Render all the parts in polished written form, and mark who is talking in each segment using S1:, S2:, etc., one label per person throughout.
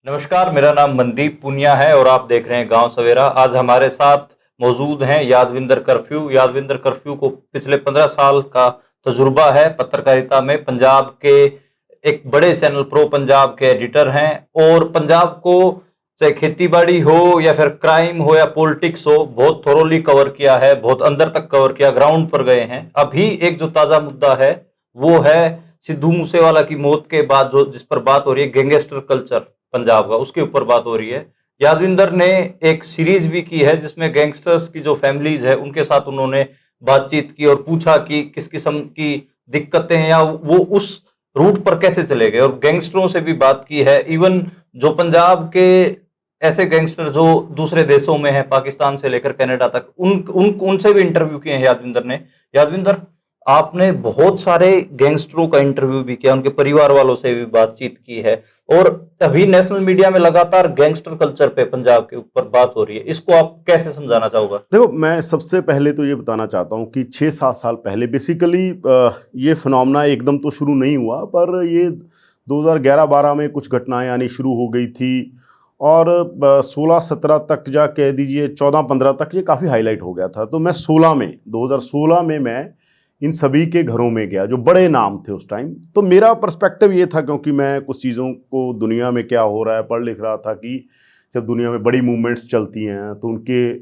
S1: नमस्कार, मेरा नाम मनदीप पुनिया है और आप देख रहे हैं गांव सवेरा। आज हमारे साथ मौजूद हैं यादविंदर कर्फ्यू। यादविंदर कर्फ्यू को पिछले 15 साल का तजुर्बा है पत्रकारिता में। पंजाब के एक बड़े चैनल प्रो पंजाब के एडिटर हैं और पंजाब को चाहे खेती बाड़ी हो या फिर क्राइम हो या पॉलिटिक्स हो, बहुत थोरोली कवर किया है, बहुत अंदर तक कवर किया, ग्राउंड पर गए हैं। अभी एक जो ताजा मुद्दा है वो है सिद्धू मूसेवाला की मौत के बाद जो जिस पर बात हो रही है, गैंगस्टर कल्चर पंजाब का, उसके ऊपर बात हो रही है। यादविंदर ने एक सीरीज भी की है जिसमें गैंगस्टर्स की जो फैमिलीज है उनके साथ उन्होंने बातचीत की और पूछा कि किस किस्म की दिक्कतें हैं या वो उस रूट पर कैसे चले गए, और गैंगस्टरों से भी बात की है। इवन जो पंजाब के ऐसे गैंगस्टर जो दूसरे देशों में हैं, पाकिस्तान से लेकर कनाडा तक, उनसे भी इंटरव्यू किए हैं यादविंदर ने। यादविंदर, आपने बहुत सारे गैंगस्टरों का इंटरव्यू भी किया, उनके परिवार वालों से भी बातचीत की है, और अभी नेशनल मीडिया में लगातार गैंगस्टर कल्चर पे पंजाब के ऊपर बात हो रही है। इसको आप कैसे समझाना चाहोगे?
S2: देखो, मैं सबसे पहले तो ये बताना चाहता हूँ कि 6-7 साल पहले बेसिकली ये फिनोमेना एकदम तो शुरू नहीं हुआ, पर ये 2011-12 में कुछ घटनाएं आनी शुरू हो गई थी और 16-17 तक, जा कह दीजिए 14-15 तक ये काफ़ी हाईलाइट हो गया था। तो मैं 2016 में मैं इन सभी के घरों में गया जो बड़े नाम थे उस टाइम। तो मेरा पर्सपेक्टिव ये था, क्योंकि मैं कुछ चीज़ों को दुनिया में क्या हो रहा है पढ़ लिख रहा था, कि जब दुनिया में बड़ी मूवमेंट्स चलती हैं तो उनके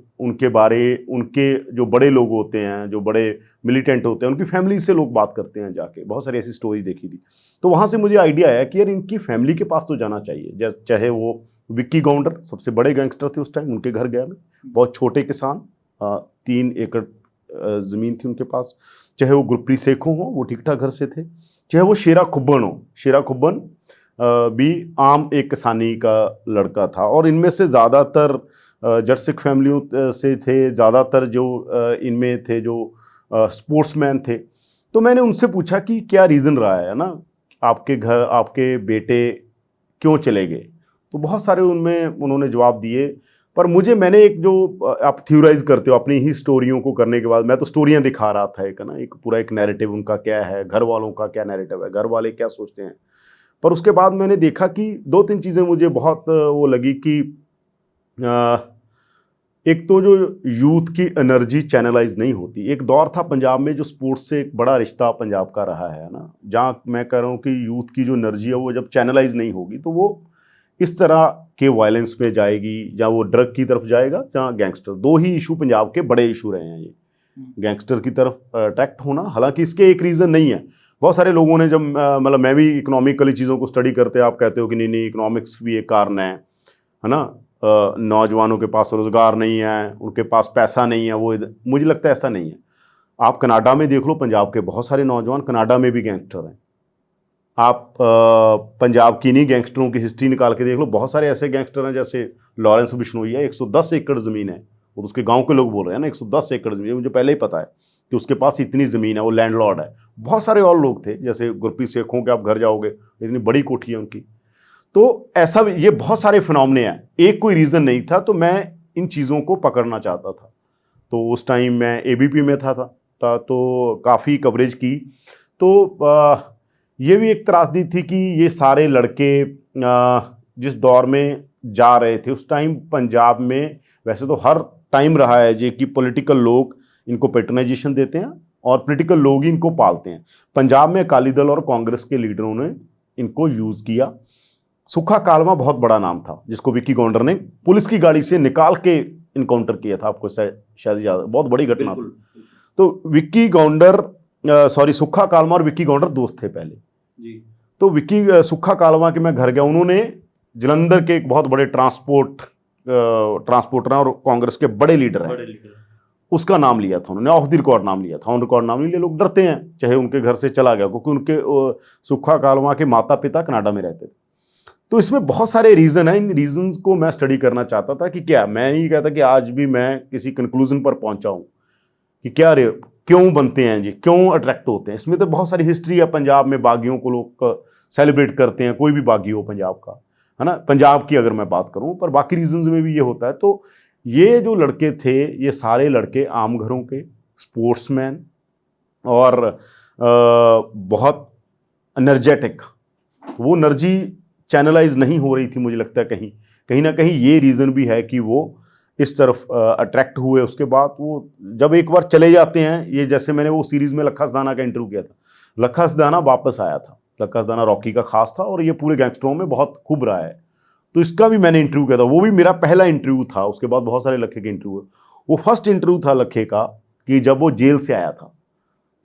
S2: जो बड़े लोग होते हैं, जो बड़े मिलिटेंट होते हैं, उनकी फैमिली से लोग बात करते हैं जाके। बहुत सारी ऐसी स्टोरी देखी थी, तो वहाँ से मुझे आइडिया आया कि यार इनकी फैमिली के पास तो जाना चाहिए। चाहे वो विक्की गौंडर सबसे बड़े गैंगस्टर थे उस टाइम, उनके घर गया मैं। बहुत छोटे किसान, 3 एकड़ ज़मीन थी उनके पास। चाहे वो गुरप्रीत सेखों हो, वो ठीक ठाक घर से थे। चाहे वो शेरा खुब्बन हो, शेरा खुब्बन भी आम एक किसानी का लड़का था। और इनमें से ज़्यादातर जट सिख फैमिलियों से थे, ज़्यादातर जो इनमें थे जो स्पोर्ट्समैन थे। तो मैंने उनसे पूछा कि क्या रीज़न रहा है ना, आपके घर आपके बेटे क्यों चले गए? तो बहुत सारे उनमें उन्होंने जवाब दिए। पर मैंने एक जो आप थ्योराइज करते हो अपनी ही स्टोरियों को करने के बाद, मैं तो स्टोरियाँ दिखा रहा था एक पूरा एक नैरेटिव उनका क्या है, घर वालों का क्या नैरेटिव है, घर वाले क्या सोचते हैं। पर उसके बाद मैंने देखा कि 2-3 चीज़ें मुझे बहुत वो लगी कि एक तो जो यूथ की एनर्जी चैनलाइज नहीं होती। एक दौर था पंजाब में जो स्पोर्ट्स से एक बड़ा रिश्ता पंजाब का रहा है ना, जहाँ मैं कह रहा हूँ कि यूथ की जो एनर्जी है वो जब चैनलाइज नहीं होगी तो वो इस तरह के वायलेंस में जाएगी, जहाँ वो ड्रग की तरफ जाएगा, जहाँ गैंगस्टर। 2 ही इशू पंजाब के बड़े इशू रहे हैं ये, गैंगस्टर की तरफ अट्रैक्ट होना। हालांकि इसके एक रीज़न नहीं है। बहुत सारे लोगों ने जब मतलब मैं भी इकोनॉमिकली चीज़ों को स्टडी करते, आप कहते हो कि नहीं इकोनॉमिक्स भी एक कारण है ना। नौजवानों के पास रोज़गार नहीं है, उनके पास पैसा नहीं है, वो मुझे लगता है ऐसा नहीं है। आप कनाडा में देख लो, पंजाब के बहुत सारे नौजवान कनाडा में भी गैंगस्टर हैं। आप पंजाब की नहीं गैंगस्टरों की हिस्ट्री निकाल के देख लो, बहुत सारे ऐसे गैंगस्टर हैं जैसे लॉरेंस बिश्नोई है, 110 एकड़ ज़मीन है। वो उसके गांव के लोग बोल रहे हैं ना, 110 एकड़ ज़मीन, मुझे पहले ही पता है कि उसके पास इतनी ज़मीन है, वो लैंडलॉर्ड है। बहुत सारे और लोग थे, जैसे गुरप्रीत सेखों के आप घर जाओगे, इतनी बड़ी कोठी है उनकी। तो ऐसा ये बहुत सारे फिनोमेने हैं, एक कोई रीज़न नहीं था। तो मैं इन चीज़ों को पकड़ना चाहता था। तो उस टाइम मैं एबीपी में था तो काफ़ी कवरेज की। तो ये भी एक त्रासदी थी कि ये सारे लड़के जिस दौर में जा रहे थे उस टाइम पंजाब में, वैसे तो हर टाइम रहा है ये कि पॉलिटिकल लोग इनको पैट्रोनाइजेशन देते हैं और पॉलिटिकल लोग ही इनको पालते हैं। पंजाब में अकाली दल और कांग्रेस के लीडरों ने इनको यूज़ किया। सुखा कालवा बहुत बड़ा नाम था, जिसको विक्की गौंडर ने पुलिस की गाड़ी से निकाल के इनकाउंटर किया था। आपको शायद याद, बहुत बड़ी घटना थी। तो विक्की गौंडर सुखा कालवा और विक्की गौंडर दोस्त थे पहले जी। तो सुखा कालवा के मैं घर गया, उन्होंने जलंधर के एक बहुत बड़े ट्रांसपोर्टर और कांग्रेस के बड़े लीडर हैं, उसका नाम लिया था उन्होंने, ऑफ द रिकॉर्ड नाम लिया था। ऑन रिकॉर्ड नाम नहीं लिया, लोग डरते हैं चाहे उनके घर से चला गया, क्योंकि उनके सुखा कालवा के माता पिता कनाडा में रहते थे। तो इसमें बहुत सारे रीज़न हैं। इन रीजंस को मैं स्टडी करना चाहता था कि क्या, मैं नहीं कहता कि आज भी मैं किसी कंक्लूजन पर पहुंचा हूं कि क्या क्यों बनते हैं जी, क्यों अट्रैक्ट होते हैं। इसमें तो बहुत सारी हिस्ट्री है। पंजाब में बागियों को लोग सेलिब्रेट करते हैं, कोई भी बागी हो पंजाब का, है ना, पंजाब की अगर मैं बात करूं। पर बाकी रीजंस में भी ये होता है। तो ये जो लड़के थे, ये सारे लड़के आम घरों के स्पोर्ट्समैन और बहुत एनर्जेटिक। वो एनर्जी चैनलाइज नहीं हो रही थी, मुझे लगता है कहीं ना कहीं ये रीज़न भी है कि वो इस तरफ अट्रैक्ट हुए। उसके बाद वो जब एक बार चले जाते हैं, ये जैसे मैंने वो सीरीज़ में लखा सिधाना का इंटरव्यू किया था, लखा सिधाना वापस आया था, लखा सिधाना रॉकी का खास था और ये पूरे गैंगस्टरों में बहुत खूब रहा है, तो इसका भी मैंने इंटरव्यू किया था, वो भी मेरा पहला इंटरव्यू था। उसके बाद बहुत सारे लखे के इंटरव्यू, वो फर्स्ट इंटरव्यू था लखे का कि जब वो जेल से आया था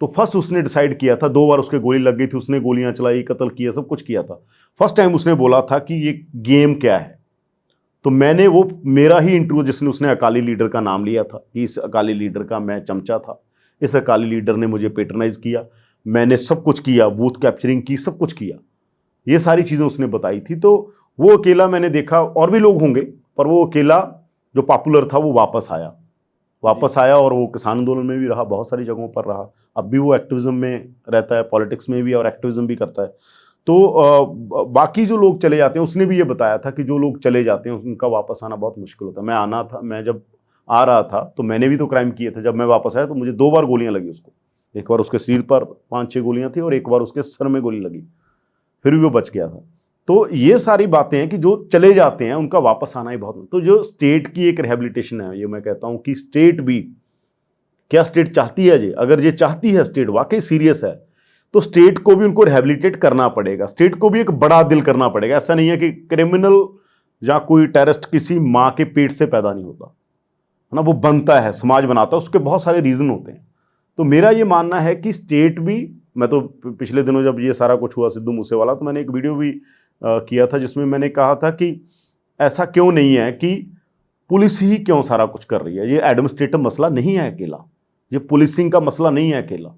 S2: तो फर्स्ट उसने डिसाइड किया था, 2 बार उसके गोली लग गई थी, उसने गोलियां चलाई, कत्ल किया, सब कुछ किया था। फर्स्ट टाइम उसने बोला था कि ये गेम क्या है। तो मैंने वो मेरा ही इंटरव्यू जिसने उसने अकाली लीडर का नाम लिया था कि इस अकाली लीडर का मैं चमचा था, इस अकाली लीडर ने मुझे पेट्रनाइज किया, मैंने सब कुछ किया, बूथ कैप्चरिंग की, सब कुछ किया, ये सारी चीज़ें उसने बताई थी। तो वो अकेला मैंने देखा, और भी लोग होंगे, पर वो अकेला जो पॉपुलर था वो वापस आया और वो किसान आंदोलन में भी रहा, बहुत सारी जगहों पर रहा, अब भी वो एक्टिविज्म में रहता है, पॉलिटिक्स में भी और एक्टिविज्म भी करता है। तो बाकी जो लोग चले जाते हैं, उसने भी ये बताया था कि जो लोग चले जाते हैं उनका वापस आना बहुत मुश्किल होता है। मैं जब आ रहा था तो मैंने भी तो क्राइम किए थे, जब मैं वापस आया तो मुझे 2 बार गोलियां लगी उसको, एक बार उसके शरीर पर 5-6 गोलियां थी और एक बार उसके सर में गोली लगी, फिर भी वो बच गया था। तो ये सारी बातें हैं कि जो चले जाते हैं उनका वापस आना ही बहुत, तो जो स्टेट की एक रिहेबिलिटेशन है, ये मैं कहता हूं कि स्टेट भी, क्या स्टेट चाहती है जी, अगर ये चाहती है, स्टेट वाकई सीरियस है, तो स्टेट को भी उनको रिहेबिलिटेट करना पड़ेगा, स्टेट को भी एक बड़ा दिल करना पड़ेगा। ऐसा नहीं है कि क्रिमिनल या कोई टेररिस्ट किसी माँ के पेट से पैदा नहीं होता है ना, वो बनता है, समाज बनाता है, उसके बहुत सारे रीजन होते हैं। तो मेरा ये मानना है कि स्टेट भी, मैं तो पिछले दिनों जब ये सारा कुछ हुआ सिद्धू मूसेवाला, तो मैंने एक वीडियो भी किया था जिसमें मैंने कहा था कि ऐसा क्यों नहीं है कि पुलिस ही क्यों सारा कुछ कर रही है, ये एडमिनिस्ट्रेटिव मसला नहीं है अकेला, ये पुलिसिंग का मसला नहीं है अकेला,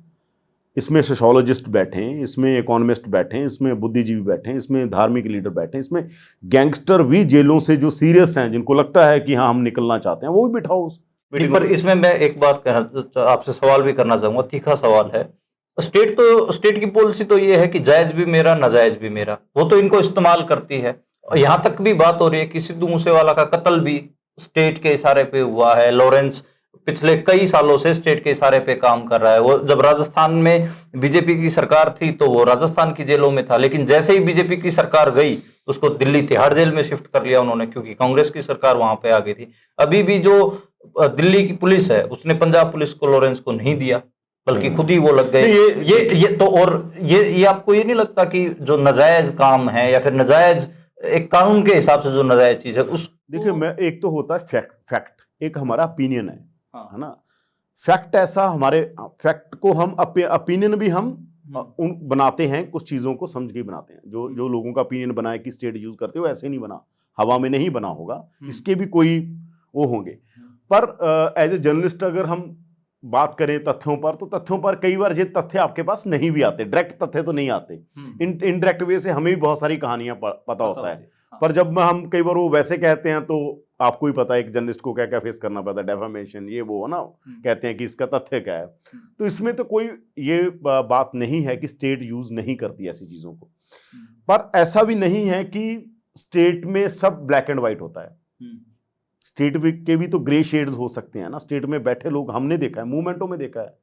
S2: इसमें सोशोलॉजिस्ट बैठे हैं, इसमें इकोनॉमिस्ट बैठे हैं, इसमें बुद्धिजीवी बैठे हैं, इसमें धार्मिक लीडर बैठे हैं, इसमें गैंगस्टर भी जेलों से जो सीरियस हैं, जिनको लगता है कि हाँ हम निकलना चाहते हैं, वो भी बिठाओ उस
S1: जी, पर इसमें मैं एक बात कहना, आपसे सवाल भी करना चाहूंगा, तीखा सवाल है। स्टेट की पॉलिसी तो ये है कि जायज भी मेरा, नाजायज भी मेरा, वो तो इनको इस्तेमाल करती है। और यहाँ तक भी बात हो रही है कि सिद्धू मूसेवाला का कत्ल भी स्टेट के इशारे पे हुआ है। लॉरेंस पिछले कई सालों से स्टेट के इशारे पे काम कर रहा है। वो जब राजस्थान में बीजेपी की सरकार थी तो वो राजस्थान की जेलों में था, लेकिन जैसे ही बीजेपी की सरकार गई उसको दिल्ली तिहाड़ जेल में शिफ्ट कर लिया उन्होंने, क्योंकि कांग्रेस की सरकार वहां पे आ गई थी। अभी भी जो दिल्ली की पुलिस है उसने पंजाब पुलिस को, लॉरेंस को नहीं दिया, बल्कि खुद ही वो लग गए। ये तो, और ये आपको ये नहीं लगता कि जो नाजायज काम है या फिर नाजायज एक कानून के हिसाब से जो नाजायज चीज है उस,
S2: देखिए, मैं एक तो होता है फैक्ट, एक हमारा ओपिनियन है,
S1: हाँ,
S2: है ना। फैक्ट ऐसा, हमारे फैक्ट को हम ओपिनियन भी हम बनाते हैं, कुछ चीज़ों को समझ के बनाते हैं। जो लोगों का ओपिनियन बनाए कि स्टेट यूज करते हो, ऐसे नहीं बना, हवा में नहीं बना होगा, इसके भी कोई वो होंगे। पर एज ए जर्नलिस्ट अगर हम बात करें तथ्यों पर, तो तथ्यों पर कई बार ये तथ्य आपके पास नहीं भी आते, डायरेक्ट तथ्य तो नहीं आते, इनडायरेक्ट वे से हमें भी बहुत सारी कहानियां पता होता है।
S1: हाँ।
S2: पर जब हम कई बार वो वैसे कहते हैं तो आपको ही पता है एक जर्नलिस्ट को क्या क्या फेस करना पड़ता है, डेफामेशन, ये वो, है ना, कहते हैं कि इसका तथ्य क्या है। तो इसमें तो कोई ये बात नहीं है कि स्टेट यूज नहीं करती ऐसी चीजों को, पर ऐसा भी नहीं है कि स्टेट में सब ब्लैक एंड व्हाइट होता है। स्टेट के भी तो ग्रे शेड्स हो सकते हैं ना। स्टेट में बैठे लोग हमने देखा है, मूवमेंटों में देखा है,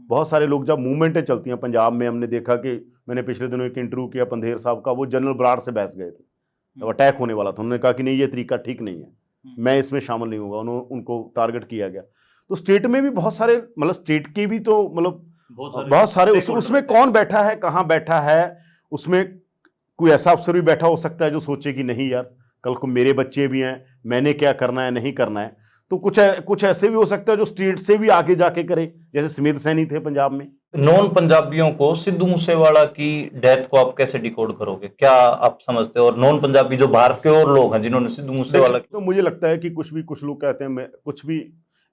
S2: बहुत सारे लोग जब मूवमेंटें चलती हैं पंजाब में, हमने देखा कि मैंने पिछले दिनों एक इंटरव्यू किया पंधेर साहब का, वो जनरल बराड़ से बहस गए थे, जब अटैक होने वाला था, उन्होंने कहा कि नहीं ये तरीका ठीक नहीं है, मैं इसमें शामिल नहीं होगा, उनको टारगेट किया गया। तो स्टेट में भी बहुत सारे, मतलब स्टेट के भी तो मतलब बहुत सारे उसमें कौन बैठा है, कहाँ बैठा है, उसमें कोई ऐसा अफसर भी बैठा हो सकता है जो सोचे कि नहीं यार कल को मेरे बच्चे भी हैं, मैंने क्या करना है नहीं करना है। तो कुछ ऐसे भी हो सकता है जो स्टेट से भी आगे जाके करे, जैसे स्मिथ सैनी थे पंजाब में।
S1: नॉन पंजाबियों को सिद्धू मूसेवाला की डेथ को आप कैसे डिकोड करोगे, क्या आप समझते हो? और नॉन पंजाबी जो भारत के और लोग हैं जिन्होंने सिद्धू मूसेवाला
S2: तो मुझे लगता है कि कुछ लोग कहते हैं, कुछ भी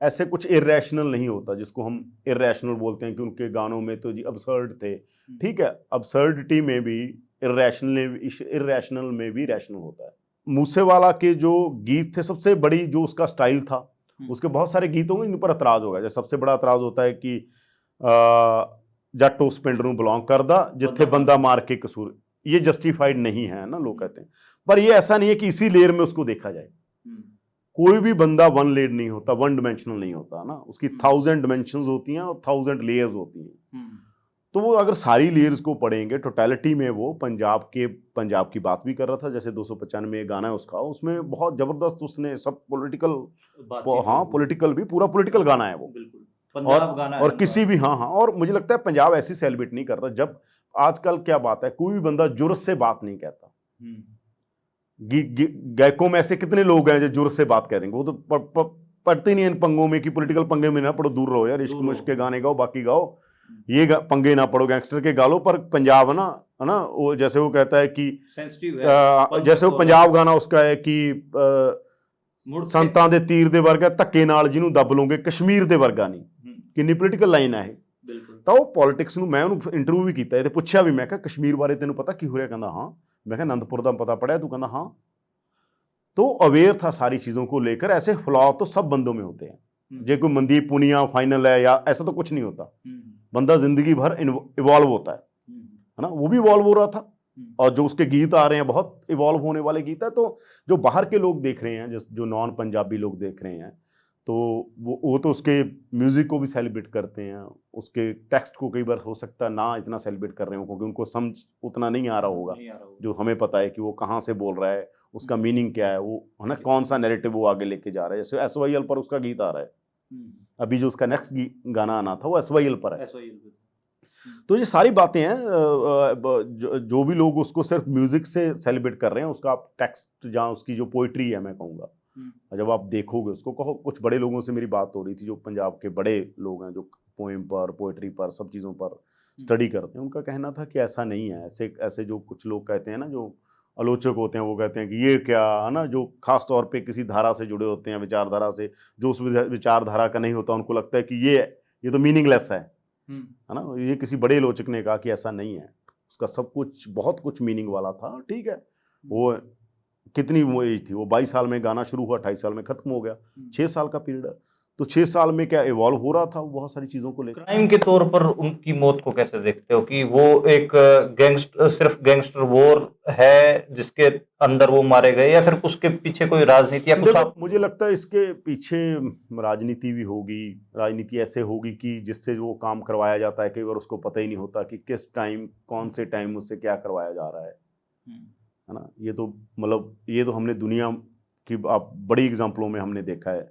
S2: ऐसे कुछ इरेशनल नहीं होता, जिसको हम इरेशनल बोलते हैं कि उनके गानों में तो जी अबसर्ड थे, ठीक है, अबसर्डिटी में भी इरेशनल में भी रैशनल होता है। मूसेवाला के जो गीत थे, सबसे बड़ी जो उसका स्टाइल था, उसके बहुत सारे गीतों में इन पर एतराज होगा। जैसे सबसे बड़ा एतराज होता है कि जट उस पिंड नूं बिलोंग करदा जिथे बंदा मार के कसूर, ये जस्टिफाइड नहीं है ना, लोग कहते हैं। पर ये ऐसा नहीं है कि इसी लेयर में उसको देखा जाए। कोई भी बंदा वन लेयर नहीं होता, वन डिमेंशनल नहीं होता ना, उसकी 1000 डिमेंशंस होती हैं और 1000 लेयर्स होती हैं। तो वो अगर सारी लेयर्स को पढ़ेंगे टोटलिटी में, वो पंजाब की बात भी कर रहा था, जैसे 295 गाना है उसका, उसमें बहुत जबरदस्त उसने सब पॉलिटिकल, हाँ पॉलिटिकल भी, पूरा पॉलिटिकल गाना है वो,
S1: बिल्कुल पंजाब गाना है
S2: और
S1: उनका।
S2: किसी भी, हाँ हाँ, और मुझे लगता है पंजाब ऐसी सेलिब्रेट नहीं करता। जब आजकल क्या बात है, कोई भी बंदा जुर्त से बात नहीं कहता। गायकों में ऐसे कितने लोग हैं जो जुर्त से बात कह देंगे, वो तो पढ़ते नहीं इन पंगों में कि पॉलिटिकल पंगे में ना पढ़ो, दूर रहो यार, इश्क मुश्क के गाने गाओ, बाकी गाओ, ये पंगे ना पड़ो, गैंगस्टर के गालो। पर पंजाब है ना, वो जैसे वो कहता है कि जैसे वो पंजाब गाना उसका है कि संतां दे तीर दे वर्गा धक्के नाल जिन्हों दब लोगे, कश्मीर दे वर्गा नहीं। किन्नी पोलिटिकल लाइन है ਤਾਂ ਉਹ ਪੋਲਿਟਿਕਸ ਨੂੰ, मैं ਉਹਨੂੰ इंटरव्यू भी ਕੀਤਾ ਤੇ ਪੁੱਛਿਆ ਵੀ, मैं कहा कश्मीर बारे तेन पता की हो रहा, कहता हाँ। मैं कहा आनंदपुर का पता पढ़ा, तू कहता हाँ। तो अवेयर था सारी चीज़ों को लेकर। ऐसे फ्लॉ तो सब बंदों में होते हैं, जो कोई मनदीप पुनिया फाइनल है या ऐसा तो कुछ नहीं होता। बंदा जिंदगी भर इवॉल्व होता है ना, वो भी इवॉल्व हो रहा था, और जो उसके गीत आ रहे हैं बहुत इवॉल्व होने वाले गीत है। तो जो बाहर के लोग देख रहे हैं, जो नॉन पंजाबी लोग देख रहे हैं, तो वो तो उसके म्यूज़िक को भी सेलिब्रेट करते हैं, उसके टेक्स्ट को कई बार हो सकता है ना इतना सेलिब्रेट कर रहे हो, क्योंकि उनको समझ उतना नहीं आ रहा होगा जो हमें पता है कि वो कहाँ से बोल रहा है, उसका मीनिंग क्या है, वो है ना, कौन सा नैरेटिव वो आगे लेके जा रहा है। जैसे SYL पर उसका गीत आ रहा है, अभी जो उसका नेक्स्ट गाना आना था वो SYL पर है। तो ये सारी बातें हैं, जो भी लोग उसको सिर्फ म्यूज़िक से सेलिब्रेट कर रहे हैं, उसका टेक्स्ट जहाँ उसकी जो पोइट्री है, मैं कहूँगा जब आप देखोगे उसको, कहो, कुछ बड़े लोगों से मेरी बात हो रही थी, जो पंजाब के बड़े लोग हैं, जो पोएम पर, पोइट्री पर, सब चीज़ों पर स्टडी करते हैं, उनका कहना था कि ऐसा नहीं है। ऐसे जो कुछ लोग कहते हैं ना, जो आलोचक होते हैं, वो कहते हैं कि ये क्या है ना, जो खास तौर पे किसी धारा से जुड़े होते हैं, विचारधारा से, जो उस विचारधारा का नहीं होता, उनको लगता है कि ये तो मीनिंगलेस है ना। ये किसी बड़े आलोचक ने कहा कि ऐसा नहीं है, उसका सब कुछ, बहुत कुछ मीनिंग वाला था। ठीक है, वो कितनी वो एज थी, वो 22 साल में गाना शुरू हुआ, 28 साल में खत्म हो गया, 6 साल का पीरियड है। तो 6 साल में क्या इवॉल्व हो रहा था बहुत सारी चीज़ों को लेकर।
S1: क्राइम के तौर पर उनकी मौत को कैसे देखते हो, कि वो एक सिर्फ गैंगस्टर वॉर है जिसके अंदर वो मारे गए, या फिर उसके पीछे कोई राजनीति या कुछ?
S2: मुझे लगता है इसके पीछे राजनीति भी होगी। राजनीति ऐसे होगी कि जिससे वो काम करवाया जाता है, कई बार उसको पता ही नहीं होता कि किस टाइम, कौन से टाइम उससे क्या करवाया जा रहा है ना। ये तो मतलब, ये तो हमने दुनिया की आप बड़ी एग्जाम्पलों में हमने देखा है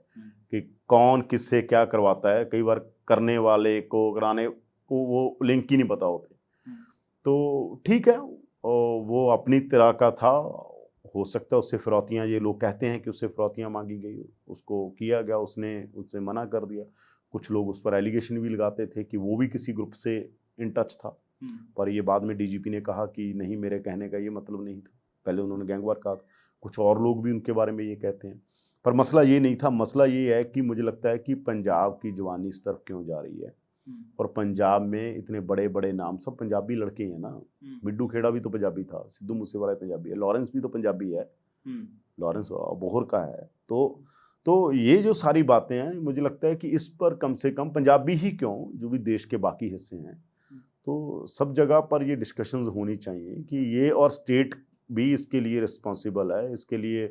S2: कि कौन किससे क्या करवाता है। कई बार करने वाले को, कराने को वो लिंक ही नहीं पता होते। तो ठीक है, वो अपनी तरह का था, हो सकता है उससे फिरौतियाँ, ये लोग कहते हैं कि उससे फिरौतियाँ मांगी गई, उसको किया गया, उसने उससे मना कर दिया। कुछ लोग उस पर एलिगेशन भी लगाते थे कि वो भी किसी ग्रुप से इन टच था, पर ये बाद में DGP ने कहा कि नहीं, मेरे कहने का ये मतलब नहीं था। पहले उन्होंने गैंगवार कहा था, कुछ और लोग भी उनके बारे में ये कहते हैं, पर मसला ये नहीं था। मसला ये है कि मुझे लगता है कि पंजाब की जवानी इस तरफ क्यों जा रही है, और पंजाब में इतने बड़े बड़े नाम, सब पंजाबी लड़के हैं ना। मिड्डू खेड़ा भी तो पंजाबी था, सिद्धू मूसेवाला पंजाबी है, लॉरेंस भी तो पंजाबी है, लॉरेंस बोहर का है। तो ये जो सारी बातें हैं, मुझे लगता है कि इस पर कम से कम पंजाबी ही क्यों, जो भी देश के बाकी हिस्से हैं, तो सब जगह पर ये डिस्कशंस होनी चाहिए कि ये, और स्टेट भी इसके लिए रिस्पॉन्सिबल है, इसके लिए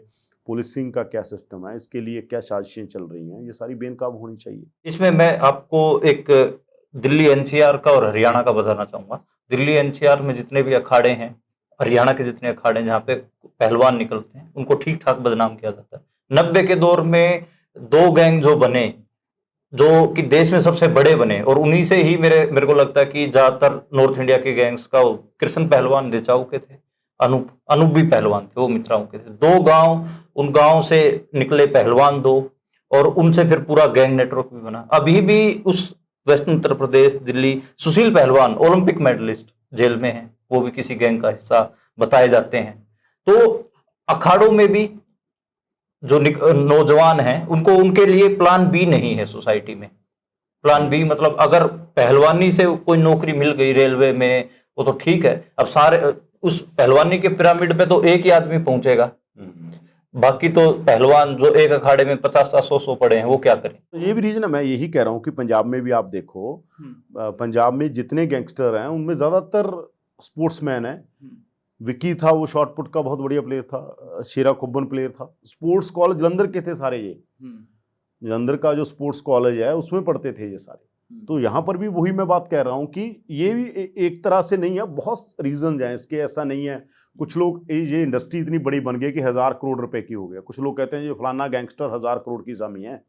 S2: पुलिसिंग का क्या सिस्टम है, इसके लिए क्या साजिशें चल रही हैं, ये सारी बेनकाब होनी चाहिए।
S1: इसमें मैं आपको एक दिल्ली NCR का और हरियाणा का बताना चाहूँगा। दिल्ली NCR में जितने भी अखाड़े हैं, हरियाणा के जितने अखाड़े जहाँ पे पहलवान निकलते हैं, उनको ठीक ठाक बदनाम किया जाता है। 90 के दौर में 2 गैंग जो बने, जो कि देश में सबसे बड़े बने, और उन्हीं से ही मेरे को लगता है कि ज्यादातर नॉर्थ इंडिया के गैंग्स का, कृष्ण पहलवान देचाऊ के थे, अनूप भी पहलवान थे, वो मित्राओं के थे। 2 गांव, उन गांव से निकले पहलवान 2, और उनसे फिर पूरा गैंग नेटवर्क भी बना। अभी भी उस वेस्टर्न उत्तर प्रदेश, दिल्ली, सुशील पहलवान ओलंपिक मेडलिस्ट जेल में है, वो भी किसी गैंग का हिस्सा बताए जाते हैं। तो अखाड़ों में भी जो नौजवान हैं, उनको, उनके लिए प्लान बी नहीं है सोसाइटी में। प्लान बी मतलब अगर पहलवानी से कोई नौकरी मिल गई रेलवे में, वो तो ठीक है। अब सारे उस पहलवानी के पिरामिड पे तो एक ही आदमी पहुंचेगा, बाकी तो पहलवान जो एक अखाड़े में 50-100 पड़े हैं, वो क्या करें।
S2: तो ये भी रीजन है, मैं यही कह रहा हूँ कि पंजाब में भी आप देखो, पंजाब में जितने गैंगस्टर हैं उनमें ज्यादातर स्पोर्ट्समैन है। विकी था, वो शॉट पुट का बहुत बढ़िया प्लेयर था, शेरा कुब्बन प्लेयर था। स्पोर्ट्स कॉलेज जलंधर के थे सारे, ये जलंधर का जो स्पोर्ट्स कॉलेज है उसमें पढ़ते थे ये सारे। तो यहाँ पर भी वही मैं बात कह रहा हूँ कि ये भी एक तरह से नहीं है, बहुत रीजन हैं इसके। ऐसा नहीं है, कुछ लोग ये इंडस्ट्री इतनी बड़ी बन गई कि 1000 करोड़ रुपए की हो गया। कुछ लोग कहते हैं ये फलाना गैंगस्टर 1000 करोड़ की सामी है,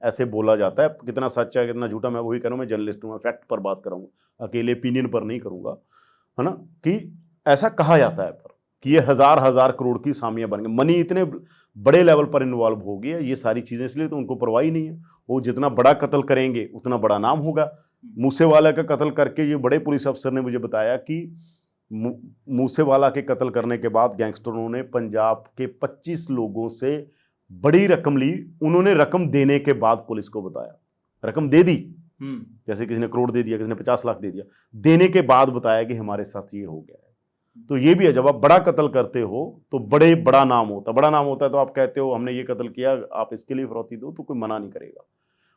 S2: ऐसे बोला जाता है। कितना सच है कितना झूठा, मैं वही कह रहा हूँ, मैं जर्नलिस्ट हूँ, मैं फैक्ट पर बात करूँगा, अकेले ओपिनियन पर नहीं करूँगा, है ना। कि ऐसा कहा जाता है पर कि ये 1000 करोड़ की सामियां बन गई, मनी इतने बड़े लेवल पर इन्वॉल्व हो गई है ये सारी चीजें, इसलिए तो उनको परवाह ही नहीं है। वो जितना बड़ा कत्ल करेंगे उतना बड़ा नाम होगा। मूसेवाला का कत्ल करके, ये बड़े पुलिस अफसर ने मुझे बताया कि मूसेवाला के कत्ल करने के बाद गैंगस्टरों ने पंजाब के 25 लोगों से बड़ी रकम ली। उन्होंने रकम देने के बाद पुलिस को बताया, रकम दे दी, जैसे किसी ने करोड़ दे दिया, किसी ने 50 लाख दे दिया, देने के बाद बताया कि हमारे साथ ये हो गया है। तो ये भी है, जब आप बड़ा कत्ल करते हो तो बड़ा नाम होता है। बड़ा नाम होता है तो आप कहते हो हमने ये कत्ल किया, आप इसके लिए फिरौती दो, तो कोई मना नहीं करेगा।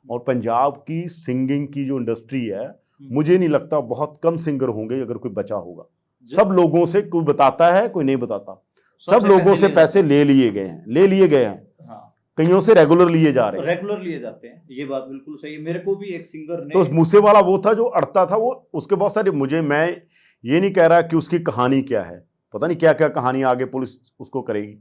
S2: और पंजाब की सिंगिंग की जो इंडस्ट्री है, मुझे नहीं लगता बहुत कम सिंगर होंगे अगर कोई बचा होगा। सब लोगों से कोई बताता है, कोई नहीं बताता, सब लोगों से पैसे ले लिए गए हैं, कईयों से रेगुलर लिए जा रहे हैं,
S1: रेगुलर लिए जाते हैं। ये बात बिल्कुल सही है। मेरे को भी एक सिंगर ने,
S2: तो मूसेवाला वो था जो अड़ता था, वो उसके बहुत सारे, मैं ये नहीं कह रहा कि उसकी कहानी क्या है, पता नहीं क्या क्या कहानी आगे पुलिस उसको करेगी,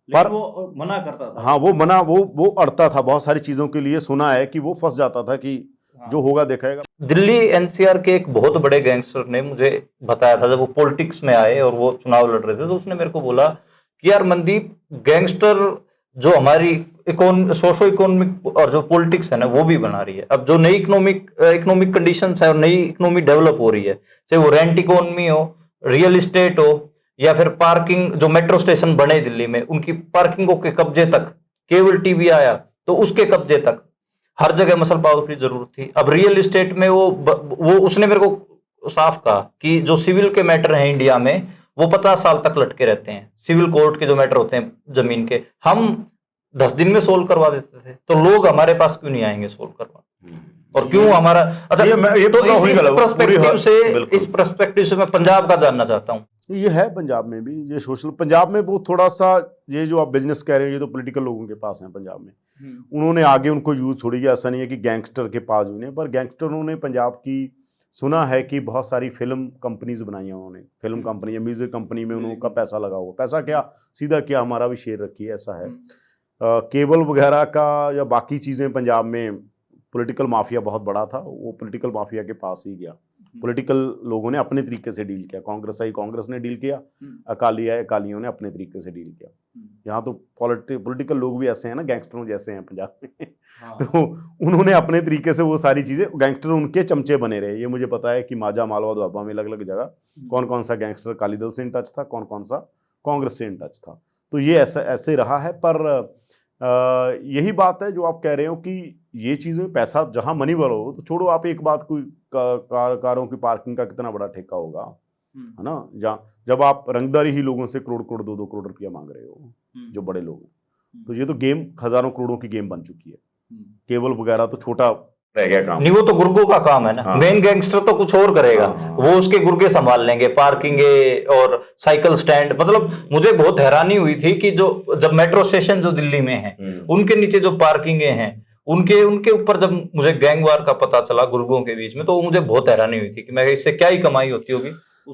S2: पर
S1: वो मना करता था।
S2: हाँ, वो अड़ता था बहुत सारी चीजों के लिए। सुना है कि वो फंस जाता था कि जो होगा देखेगा।
S1: दिल्ली एनसीआर के एक बहुत बड़े गैंगस्टर ने मुझे बताया था, जब वो पॉलिटिक्स में आए और वो चुनाव लड़ रहे थे, तो उसने मेरे को बोला कि यार मनदीप, गैंगस्टर जो हमारी सोशो इकोनॉमिक और जो पॉलिटिक्स है ना, वो भी बना रही है। अब जो नई इकोनॉमिक कंडीशंस है और नई इकोनॉमी डेवलप हो रही है, चाहे वो रेंट इकोनॉमी हो, रियल एस्टेट हो, या फिर पार्किंग, जो मेट्रो स्टेशन बने दिल्ली में, उनकी पार्किंगों के कब्जे तक, केबल टीवी आया तो उसके कब्जे तक, हर जगह मसल पावर की जरूरत थी। अब रियल एस्टेट में वो उसने मेरे को साफ कहा कि जो सिविल के मैटर हैं इंडिया में, वो 50 साल तक लटके रहते हैं। सिविल कोर्ट के जो मैटर होते हैं जमीन के, हम 10 दिन में सोल्व करवा देते थे, तो लोग हमारे पास क्यों नहीं आएंगे सोल्व करवा, और क्यों हमारा। अच्छा, इस पर्सपेक्टिव से मैं पंजाब का जानना चाहता हूँ।
S2: ये है पंजाब में भी, ये सोशल, पंजाब में वो थोड़ा सा, ये जो आप बिजनेस कह रहे हैं, ये तो पॉलिटिकल लोगों के पास है पंजाब में, उन्होंने आगे उनको यूज छोड़ी गया। ऐसा नहीं है कि गैंगस्टर के पास भी नहीं, पर गैंगस्टरों ने पंजाब की, सुना है कि बहुत सारी फिल्म कंपनीज बनाई हैं उन्होंने, फिल्म कंपनी, म्यूजिक कंपनी में उनका पैसा लगा हुआ। पैसा क्या, सीधा क्या, हमारा भी शेयर रखिए, ऐसा है। केबल वगैरह का या बाकी चीज़ें, पंजाब में पॉलिटिकल माफिया बहुत बड़ा था, वो पॉलिटिकल माफिया के पास ही गया। पॉलिटिकल लोगों ने अपने तरीके से डील किया, कांग्रेस ने डील किया, अकालियों ने अपने तरीके से डील किया। यहाँ तो पॉलिटिकल लोग भी ऐसे हैं ना, गैंगस्टरों जैसे हैं पंजाब में। तो उन्होंने अपने तरीके से वो सारी चीज़ें, गैंगस्टर उनके चमचे बने रहे। ये मुझे पता है कि माजा, मालवा, दुआबा में अलग अलग जगह कौन कौन सा गैंगस्टर अकाली दल से इन टच था, कौन कौन सा कांग्रेस से इन टच था। तो ये ऐसे रहा है। पर यही बात है जो आप कह रहे हो कि ये चीज़ें, पैसा जहां मनी वाला हो, तो छोड़ो आप एक बात, कोई कारों की पार्किंग का कितना बड़ा ठेका होगा, है ना, जब आप रंगदारी ही लोगों से करोड़ 2 करोड़ रुपया मांग रहे हो, जो बड़े लोग, तो ये तो गेम हजारों करोड़ों की गेम बन चुकी है। केबल वगैरह तो छोटा रह गया काम,
S1: नहीं, वो तो गुर्गों का काम है ना। हाँ। मेन गैंगस्टर तो कुछ और करेगा। हाँ। वो उसके गुर्गे संभाल लेंगे, पार्किंग और साइकिल स्टैंड। मतलब मुझे बहुत हैरानी हुई थी कि जब मेट्रो स्टेशन जो दिल्ली में है, उनके नीचे जो पार्किंगे हैं, उनके ऊपर जब मुझे गैंगवार का पता चला गुर्गों के बीच में, तो मुझे बहुत हैरानी हुई थी कि मैं इससे क्या ही कमाई होती होगी।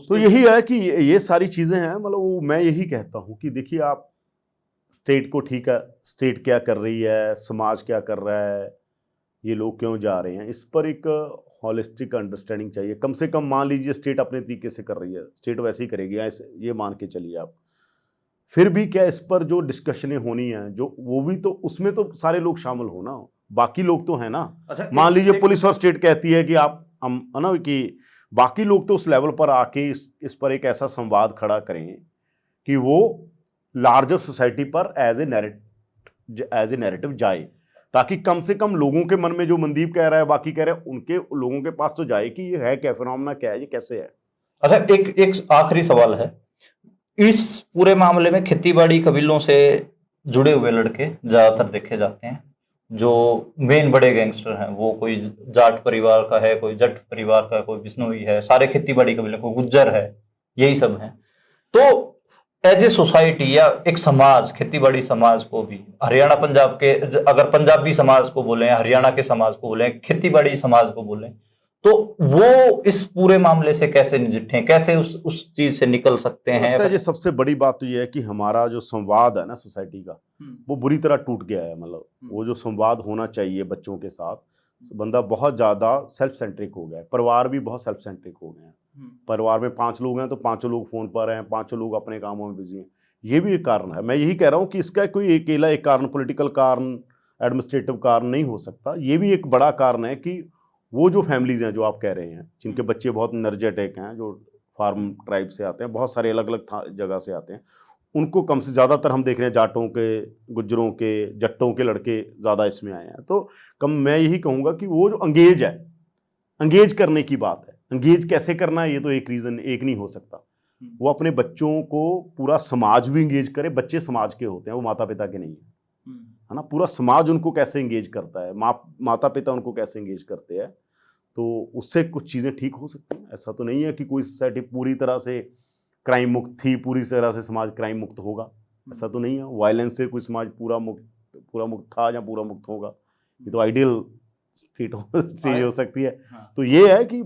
S2: तो यही है कि ये सारी चीजें हैं। मतलब मैं यही कहता हूँ कि देखिए, आप स्टेट को, ठीक है, स्टेट क्या कर रही है, समाज क्या कर रहा है, ये लोग क्यों जा रहे हैं, इस पर एक हॉलिस्टिक अंडरस्टैंडिंग चाहिए। कम से कम मान लीजिए स्टेट अपने तरीके से कर रही है, स्टेट वैसे ही करेगी, ये मान के चलिए आप। फिर भी क्या इस पर जो डिस्कशनें होनी है, जो वो भी तो, उसमें तो सारे लोग शामिल हो ना, बाकी लोग तो है ना। अच्छा, मान लीजिए पुलिस और स्टेट कहती है कि आप, हम, है ना, कि बाकी लोग तो उस लेवल पर आके इस पर एक ऐसा संवाद खड़ा करें कि वो लार्जर सोसाइटी पर एज ए नैरेटिव जाए, ताकि कम से कम लोगों के मन में, जो मनदीप कह रहा है, बाकी कह रहे हैं, उनके लोगों के पास तो जाए कि ये है क्या, फिनोमेना क्या है, ये कैसे है।
S1: अच्छा, एक आखिरी सवाल है। इस पूरे मामले में खेतीबाड़ी कबीलों से जुड़े हुए लड़के ज्यादातर देखे जाते हैं। जो मेन बड़े गैंगस्टर हैं, वो कोई जाट परिवार का है, कोई जट परिवार का है, कोई बिश्नोई है, सारे खेतीबाड़ी कबीले, कोई गुज्जर है, यही सब है। तो एज ए सोसाइटी या एक समाज, खेतीबाड़ी समाज को भी, हरियाणा पंजाब के, अगर पंजाबी समाज को बोले, हरियाणा के समाज को बोले, खेतीबाड़ी समाज को बोले, तो वो इस पूरे मामले से कैसे निपटें, कैसे उस चीज से निकल सकते हैं?
S2: लगता है जी सबसे बड़ी बात तो ये है कि हमारा जो संवाद है ना सोसाइटी का, वो बुरी तरह टूट गया है। मतलब वो जो संवाद होना चाहिए बच्चों के साथ, बंदा बहुत ज़्यादा सेल्फ सेंट्रिक हो गया है। परिवार भी बहुत सेल्फ सेंट्रिक हो गए हैं। परिवार में 5 लोग हैं तो 5 लोग फ़ोन पर हैं, 5 लोग अपने कामों में बिजी हैं। ये भी एक कारण है। मैं यही कह रहा हूँ कि इसका कोई अकेला एक कारण, पॉलिटिकल कारण, एडमिनिस्ट्रेटिव कारण नहीं हो सकता। ये भी एक बड़ा कारण है कि वो जो फैमिलीज़ हैं जो आप कह रहे हैं, जिनके बच्चे बहुत एनर्जेटिक हैं, जो फार्म ट्राइब से आते हैं, बहुत सारे अलग अलग जगह से आते हैं, उनको कम से ज़्यादातर हम देख रहे हैं जाटों के, गुज्जरों के, जट्टों के लड़के ज़्यादा इसमें आए हैं। तो मैं यही कहूँगा कि वो जो एंगेज है, एंगेज करने की बात है। एंगेज कैसे करना है, ये तो एक रीज़न एक नहीं हो सकता। वो अपने बच्चों को, पूरा समाज भी एंगेज करे। बच्चे समाज के होते हैं, वो माता पिता के नहीं है ना। पूरा समाज उनको कैसे एंगेज करता है, माता पिता उनको कैसे एंगेज करते हैं, तो उससे कुछ चीज़ें ठीक हो सकती हैं। ऐसा तो नहीं है कि कोई सोसाइटी पूरी तरह से क्राइम मुक्त थी, पूरी तरह से समाज क्राइम मुक्त होगा, ऐसा तो नहीं है। वायलेंस से कोई समाज पूरा मुक्त था या पूरा मुक्त होगा, ये तो आइडियल स्टेट चीज़ हो सकती है। तो ये है कि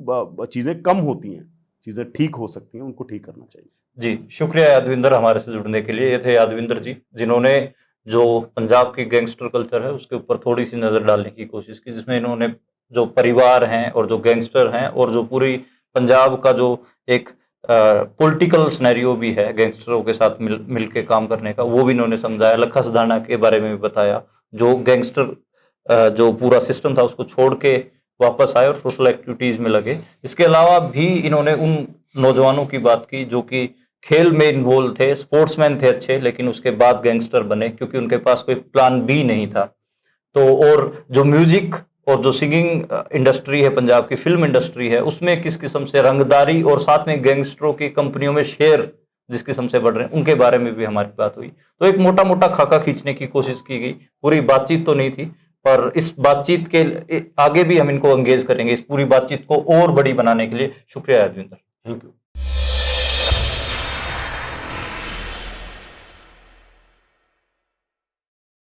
S2: चीज़ें कम होती हैं, चीज़ें ठीक हो सकती हैं, उनको ठीक करना चाहिए।
S1: जी, शुक्रिया यादविंदर हमारे से जुड़ने के लिए। ये थे यादविंदर जी, जिन्होंने जो पंजाब की गैंगस्टर कल्चर है उसके ऊपर थोड़ी सी नज़र डालने की कोशिश की, जिसमें इन्होंने जो परिवार हैं और जो गैंगस्टर हैं और जो पूरी पंजाब का जो एक पॉलिटिकल सिनेरियो भी है गैंगस्टरों के साथ मिल के काम करने का, वो भी इन्होंने समझाया। लखा सदाना के बारे में भी बताया, जो गैंगस्टर जो पूरा सिस्टम था उसको छोड़ के वापस आए और सोशल एक्टिविटीज़ में लगे। इसके अलावा भी इन्होंने उन नौजवानों की बात की जो कि खेल में इन्वॉल्व थे, स्पोर्ट्समैन थे अच्छे, लेकिन उसके बाद गैंगस्टर बने क्योंकि उनके पास कोई प्लान बी नहीं था। तो और जो म्यूजिक और जो सिंगिंग इंडस्ट्री है, पंजाब की फिल्म इंडस्ट्री है, उसमें किस किस्म से रंगदारी और साथ में गैंगस्टरों की कंपनियों में शेयर जिस किस्म से बढ़ रहे हैं, उनके बारे में भी हमारी बात हुई। तो एक मोटा मोटा खाका खींचने की कोशिश की गई, पूरी बातचीत तो नहीं थी, पर इस बातचीत के आगे भी हम इनको एंगेज करेंगे, इस पूरी बातचीत को और बड़ी बनाने के लिए। शुक्रिया यादविंदर, थैंक यू।